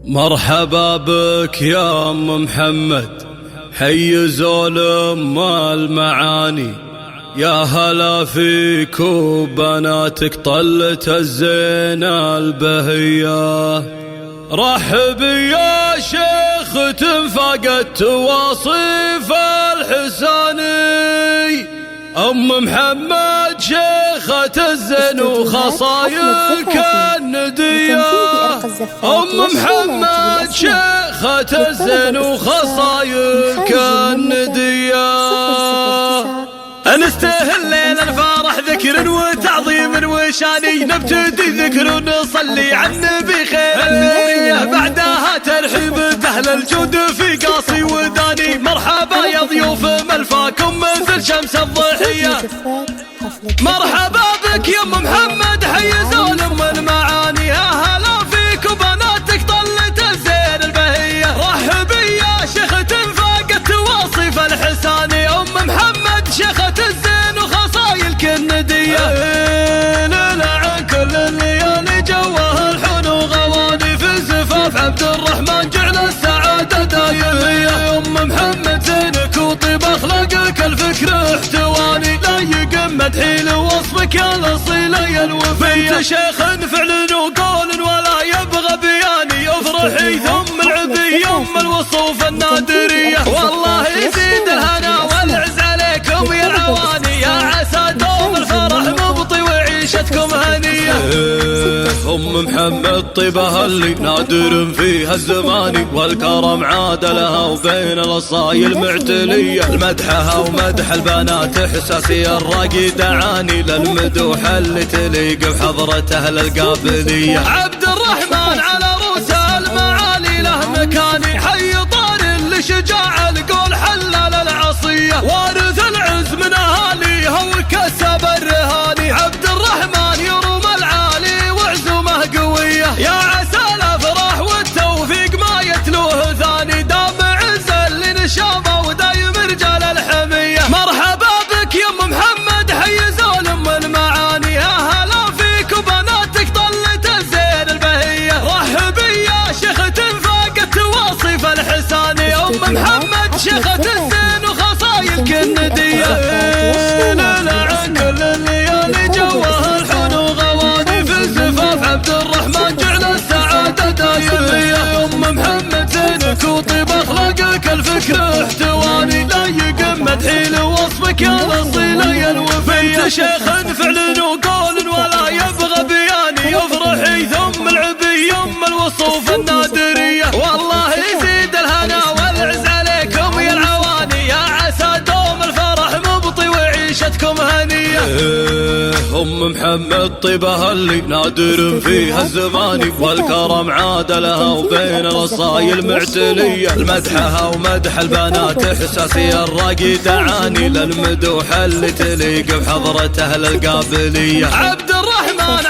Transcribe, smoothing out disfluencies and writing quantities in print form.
مرحبا بك يا أم محمد، حي زول أم المعاني، يا هلا فيك وبناتك طلة الزينة البهية. رحبي يا شيخ تنفقت واصف الحساني، أم محمد شيخة الزين وخصايلك الندية. أم محمد شيخة الزين وخصايلك الندية. نستهل ليل الفرح ذكر وتعظيم وشاني، نبتدي ذكر ونصلي على النبي خير النية، بعدها ترحيب أهل الجود في قاصي وداني. مرحبا يا ضيوف ملفاكم مثل شمس الضحية، مرحبا بك يا ام محمد حي زول ام المعاني، يا هلا فيك وبناتك طلة الزين البهية. رحبي يا شيخ تنفقت واصف الحساني، ام محمد شيخة الزين وخصايلك الندية. نلعن كل الليالي جوه الحن وغواني، في زفاف عبد الرحمن جعل السعادة دايمية. ام محمد زينك وطيب اخلاقك الفكر احتواني، لا يقم مدحي لوصفك يا الاصيلة يا الوفية. بنت شيخ فعل وقول ولا يبغى بياني، افرحي ثم العبي ام الوصوف النادرية. والله يزيد الهنا والعز عليكم يا العواني، يا عسى دوم الفرح مبطي وعيشتكم هنية. أم محمد طيبها اللي نادر فيها الزمان، والكرم عاد لها وبين الأصايل معتلية. المدحها ومدح البنات إحساسي الراقي دعاني، للمدوح اللي تليق بحضرة أهل القابلية. عبد الرحمن على رؤوس المعالي له مكاني، حي طار لشجاع القول حلال العصية، وارث العز من أهاليها وكسب الرهاني. عبد الرحمن يروم العالي وعزومه قوية، يا عسى الأفراح والتوفيق ما يتلوه ثاني، دام عز اللي نشامه ودايم رجال الحمية. مرحبا بك يا ام محمد حي زول ام المعاني، يا هلا فيك وبناتك طلة الزين البهية. رحبي يا شيخ تنفقت واصف الحساني، ام محمد شيخة الزين وخصايلك الندية. نلعن كل الليالي جوه الحن وغواني، في زفاف عبد الرحمن جعل السعادة دايمية. ام محمد زينك وطيب اخلاقك الفكر احتواني، لا يقم مدحي لوصفك يا الاصيلة يا الوفية. بنت شيخ فعل وقول ولا يبغى بياني، افرحي ثم العبي ام الوصوف النادرية. والله يزيد الهنا والعز عليكم يا العواني، يا عسى دوم الفرح مبطي وعيشتكم هنية. أم محمد طيبها اللي نادر فيها الزمان، والكرم عاد لها وبين الأصايل معتلية. المدحها ومدح البنات إحساسي الراقي دعاني، للمدوح اللي تليق بحضرة أهل القابلية. عبد الرحمن